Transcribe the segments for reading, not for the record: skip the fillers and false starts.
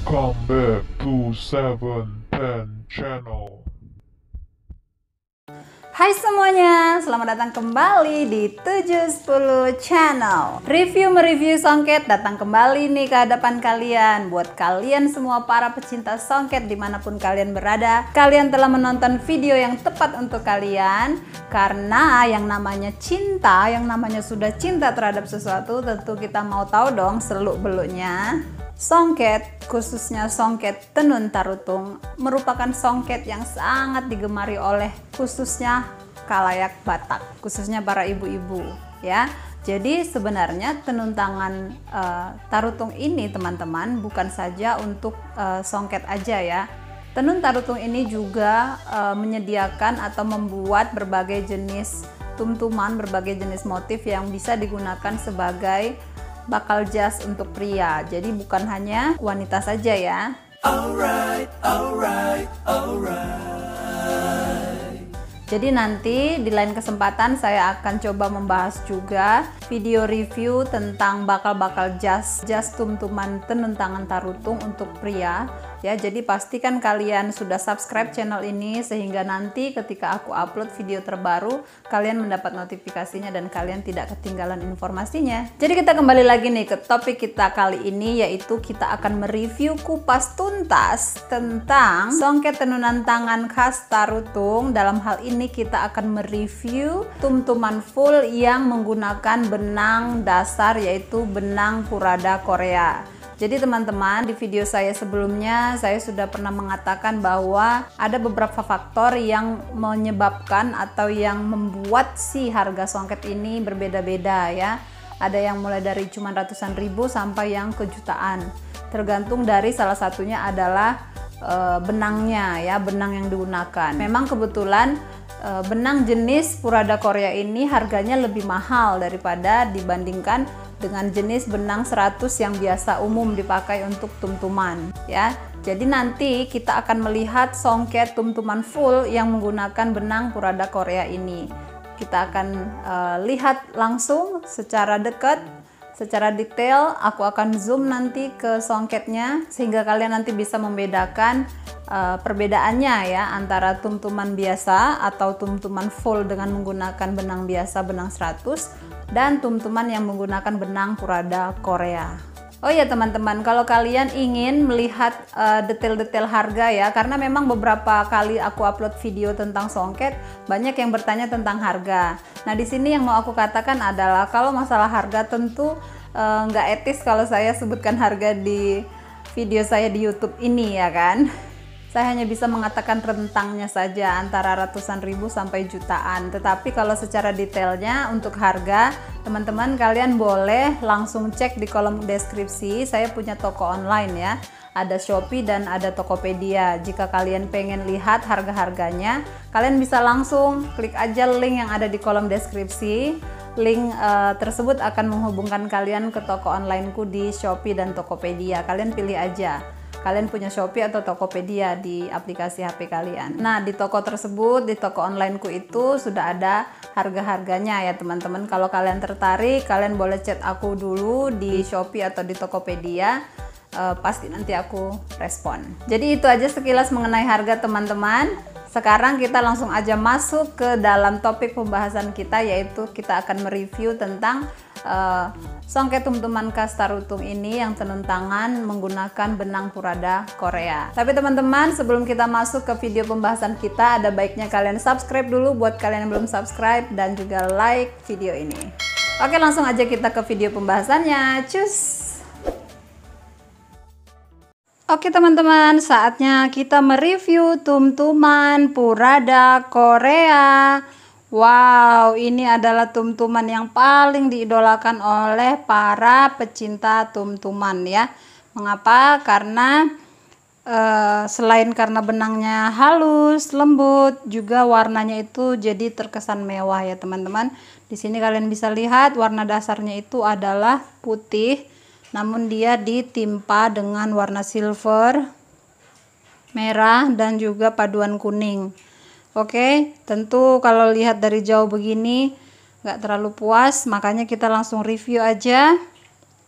Welcome back to 710 Channel. Hai semuanya, selamat datang kembali di 710 Channel. Mereview songket datang kembali nih ke hadapan kalian. Buat kalian semua para pecinta songket dimanapun kalian berada, kalian telah menonton video yang tepat untuk kalian. Karena yang namanya cinta, yang namanya sudah cinta terhadap sesuatu, tentu kita mau tahu dong seluk-beluknya. Songket, khususnya songket tenun tarutung, merupakan songket yang sangat digemari oleh khususnya khalayak Batak, khususnya para ibu-ibu ya. Jadi sebenarnya tenun tangan tarutung ini teman-teman bukan saja untuk songket aja ya. Tenun tarutung ini juga menyediakan atau membuat berbagai jenis tumtuman, berbagai jenis motif yang bisa digunakan sebagai bakal jas untuk pria. Jadi bukan hanya wanita saja ya. Alright. Jadi nanti di lain kesempatan saya akan coba membahas juga video review tentang bakal jas tumtuman tenun tangan tarutung untuk pria ya. Jadi pastikan kalian sudah subscribe channel ini sehingga nanti ketika aku upload video terbaru kalian mendapat notifikasinya dan kalian tidak ketinggalan informasinya. Jadi kita kembali lagi nih ke topik kita kali ini, yaitu kita akan mereview kupas tuntas tentang songket tenunan tangan khas tarutung. Dalam hal ini kita akan mereview tumtuman full yang menggunakan benang dasar, yaitu benang Purada Korea. Jadi teman-teman, di video saya sebelumnya saya sudah pernah mengatakan bahwa ada beberapa faktor yang menyebabkan atau yang membuat si harga songket ini berbeda-beda ya. Ada yang mulai dari cuma ratusan ribu sampai yang ke jutaan. Tergantung dari salah satunya adalah benangnya ya, benang yang digunakan. Memang kebetulan benang jenis Purada Korea ini harganya lebih mahal daripada dibandingkan dengan jenis benang 100 yang biasa umum dipakai untuk tumtuman ya. Jadi nanti kita akan melihat songket tumtuman full yang menggunakan benang Purada Korea ini. Kita akan lihat langsung secara dekat, secara detail. Aku akan zoom nanti ke songketnya sehingga kalian nanti bisa membedakan perbedaannya ya antara tumtuman biasa atau tumtuman full dengan menggunakan benang biasa, benang 100, dan tumtuman yang menggunakan benang Purada Korea. Oh ya teman-teman, kalau kalian ingin melihat detail-detail harga ya, karena memang beberapa kali aku upload video tentang songket banyak yang bertanya tentang harga. Nah di sini yang mau aku katakan adalah kalau masalah harga tentu nggak etis kalau saya sebutkan harga di video saya di YouTube ini ya kan. Saya hanya bisa mengatakan rentangnya saja antara ratusan ribu sampai jutaan. Tetapi kalau secara detailnya untuk harga, teman-teman kalian boleh langsung cek di kolom deskripsi. Saya punya toko online ya. Ada Shopee dan ada Tokopedia. Jika kalian pengen lihat harga-harganya, kalian bisa langsung klik aja link yang ada di kolom deskripsi. Link tersebut akan menghubungkan kalian ke toko onlineku di Shopee dan Tokopedia. Kalian pilih aja. Kalian punya Shopee atau Tokopedia di aplikasi HP kalian. Nah, di toko tersebut, di toko onlineku itu sudah ada harga-harganya ya teman-teman. Kalau kalian tertarik, kalian boleh chat aku dulu di Shopee atau di Tokopedia. Pasti nanti aku respon. Jadi itu aja sekilas mengenai harga teman-teman. Sekarang kita langsung aja masuk ke dalam topik pembahasan kita, yaitu kita akan mereview tentang songket tumtuman khas tarutung ini yang tenun tangan menggunakan benang Purada Korea. Tapi teman-teman, sebelum kita masuk ke video pembahasan kita, ada baiknya kalian subscribe dulu buat kalian yang belum subscribe dan juga like video ini. Oke, langsung aja kita ke video pembahasannya. Cus! Oke teman-teman, saatnya kita mereview tumtuman Purada Korea. Wow, ini adalah tumtuman yang paling diidolakan oleh para pecinta tumtuman ya. Mengapa? Karena selain karena benangnya halus, lembut, juga warnanya itu jadi terkesan mewah ya teman-teman. Di sini kalian bisa lihat warna dasarnya itu adalah putih. Namun dia ditimpa dengan warna silver, merah, dan juga paduan kuning. Oke, tentu kalau lihat dari jauh begini nggak terlalu puas, makanya kita langsung review aja.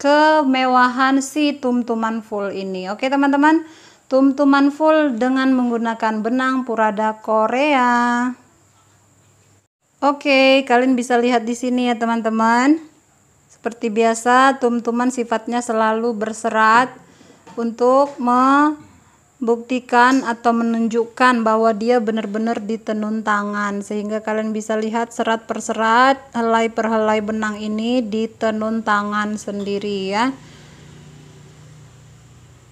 kemewahan si tumtuman full ini. Oke teman-teman, tumtuman full dengan menggunakan benang Purada Korea. Oke, kalian bisa lihat di sini ya teman-teman. Seperti biasa, tumtuman sifatnya selalu berserat untuk membuktikan atau menunjukkan bahwa dia benar-benar ditenun tangan, sehingga kalian bisa lihat serat per serat, helai per helai benang ini ditenun tangan sendiri ya.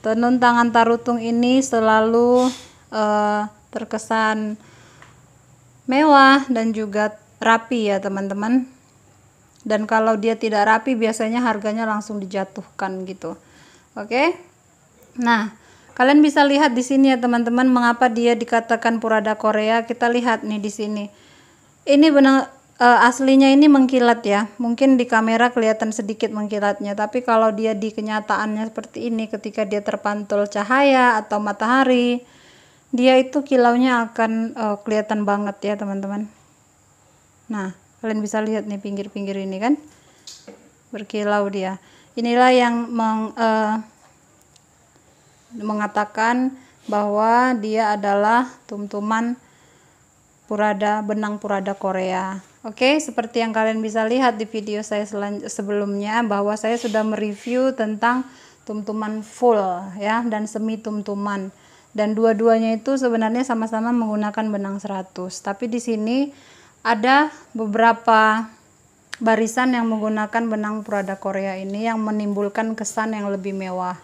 Tenun tangan tarutung ini selalu terkesan mewah dan juga rapi ya teman-teman. Dan kalau dia tidak rapi biasanya harganya langsung dijatuhkan gitu. Oke. Nah, kalian bisa lihat di sini ya teman-teman, mengapa dia dikatakan Purada Korea. Kita lihat nih di sini. Ini benang aslinya ini mengkilat ya. Mungkin di kamera kelihatan sedikit mengkilatnya, tapi kalau dia di kenyataannya seperti ini, ketika dia terpantul cahaya atau matahari, dia itu kilaunya akan kelihatan banget ya teman-teman. Nah, kalian bisa lihat nih pinggir-pinggir ini kan berkilau dia. Inilah yang mengatakan bahwa dia adalah tumtuman Purada, benang Purada Korea. Oke, seperti yang kalian bisa lihat di video saya sebelumnya, bahwa saya sudah mereview tentang tumtuman full ya dan semi tumtuman. Dan dua-duanya itu sebenarnya sama-sama menggunakan benang 100. Tapi di sini ada beberapa barisan yang menggunakan benang Purada Korea ini yang menimbulkan kesan yang lebih mewah.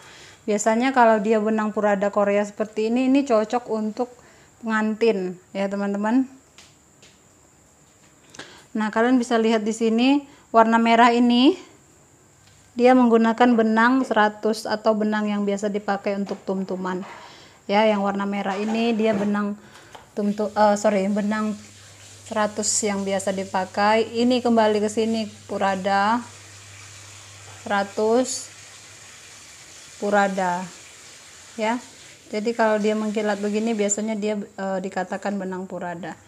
Biasanya kalau dia benang Purada Korea seperti ini cocok untuk pengantin ya teman-teman. Nah, kalian bisa lihat di sini warna merah ini dia menggunakan benang 100 atau benang yang biasa dipakai untuk tumtuman. Ya, yang warna merah ini dia benang benang 100 yang biasa dipakai. Ini kembali ke sini Purada 100 Purada ya. Jadi kalau dia mengkilat begini biasanya dia dikatakan benang Purada.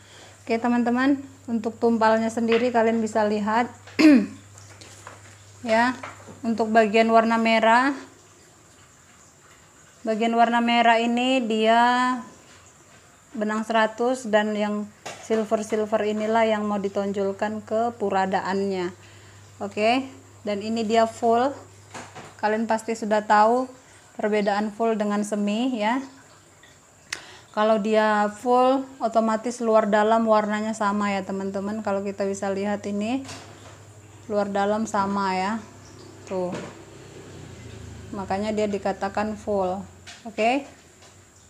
Oke teman-teman, untuk tumpalnya sendiri kalian bisa lihat ya. Untuk bagian warna merah ini dia benang 100, dan yang silver inilah yang mau ditonjolkan ke puradaannya. Oke, dan ini dia full. Kalian pasti sudah tahu perbedaan full dengan semi ya. Kalau dia full otomatis luar dalam warnanya sama ya teman-teman. Kalau kita bisa lihat ini luar dalam sama ya. Tuh. Makanya dia dikatakan full. Oke.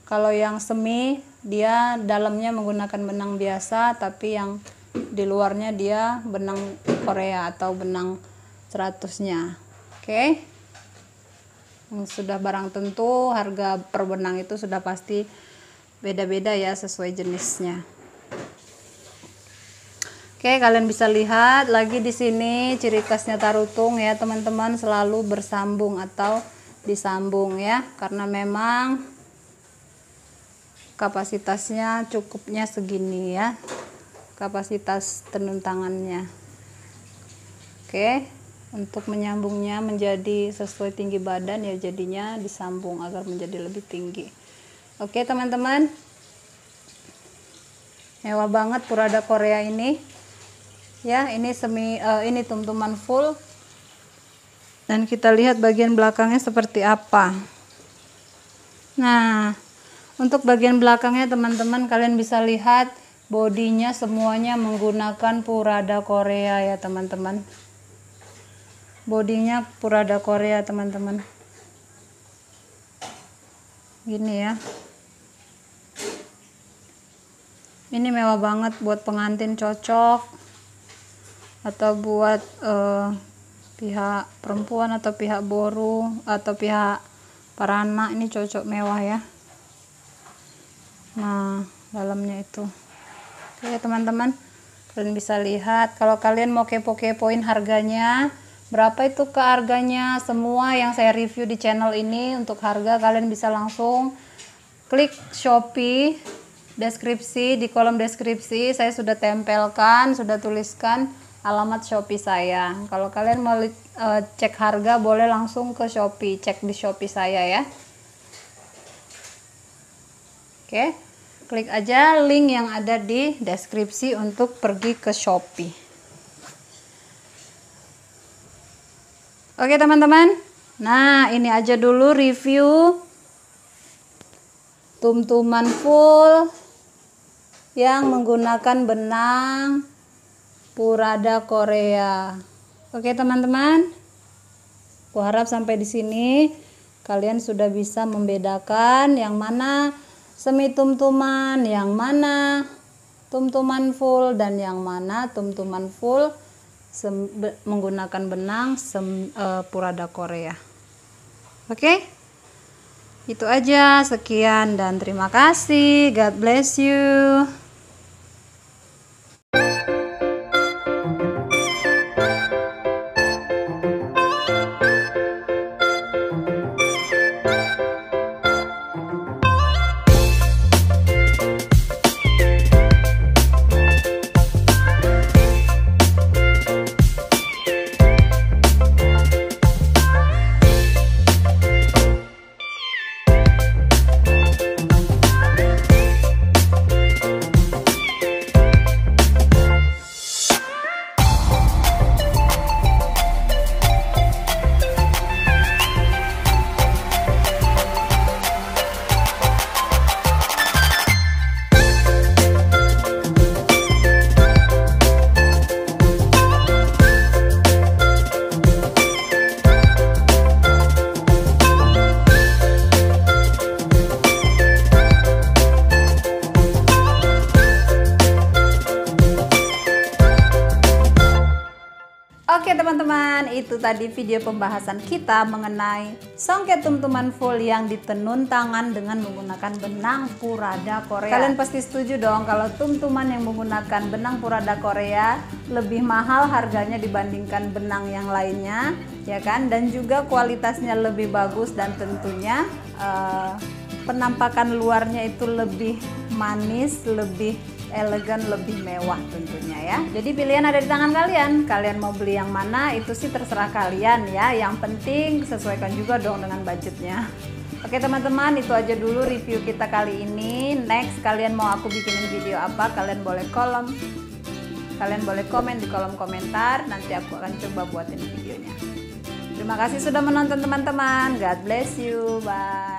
Kalau yang semi dia dalamnya menggunakan benang biasa, tapi yang di luarnya dia benang Korea atau benang 100-nya. Oke. Sudah barang tentu harga per benang itu sudah pasti beda-beda ya sesuai jenisnya. Oke, kalian bisa lihat lagi di sini ciri khasnya tarutung ya teman-teman, selalu bersambung atau disambung ya, karena memang kapasitasnya cukupnya segini ya, kapasitas tenun tangannya. Oke, untuk menyambungnya menjadi sesuai tinggi badan ya, jadinya disambung agar menjadi lebih tinggi. Oke teman-teman, mewah banget Purada Korea ini ya. Ini ini tumtuman full, dan kita lihat bagian belakangnya seperti apa. Nah, untuk bagian belakangnya teman-teman kalian bisa lihat bodinya semuanya menggunakan Purada Korea ya teman-teman. Bodinya Purada Korea teman-teman. Gini ya. Ini mewah banget, buat pengantin cocok, atau buat pihak perempuan atau pihak boru atau pihak para anak, ini cocok, mewah ya. Nah, dalamnya itu. Oke teman-teman, kalian bisa lihat. Kalau kalian mau kepo-kepoin harganya, berapa itu ke harganya semua yang saya review di channel ini, untuk harga kalian bisa langsung klik Shopee. Deskripsi, di kolom deskripsi saya sudah tempelkan, sudah tuliskan alamat Shopee saya. Kalau kalian mau cek harga boleh langsung ke Shopee, cek di Shopee saya ya. Oke, klik aja link yang ada di deskripsi untuk pergi ke Shopee. Oke teman-teman, nah ini aja dulu review tumtuman full yang menggunakan benang Purada Korea. Oke teman-teman, aku harap sampai di sini kalian sudah bisa membedakan yang mana semi tumtuman, yang mana tumtuman full, dan yang mana tumtuman full menggunakan benang Purada Korea. Oke, itu aja. Sekian dan terima kasih. God bless you. Oke teman-teman, itu tadi video pembahasan kita mengenai songket tumtuman full yang ditenun tangan dengan menggunakan benang Purada Korea. Kalian pasti setuju dong kalau tumtuman yang menggunakan benang Purada Korea lebih mahal harganya dibandingkan benang yang lainnya, ya kan? Dan juga kualitasnya lebih bagus dan tentunya penampakan luarnya itu lebih manis, lebih elegan, lebih mewah tentunya ya. Jadi pilihan ada di tangan kalian. Kalian mau beli yang mana itu sih terserah kalian ya. Yang penting sesuaikan juga dong dengan budgetnya. Oke teman-teman, itu aja dulu review kita kali ini. Next kalian mau aku bikinin video apa? Kalian boleh komen di kolom komentar. Nanti aku akan coba buatin videonya. Terima kasih sudah menonton teman-teman. God bless you. Bye.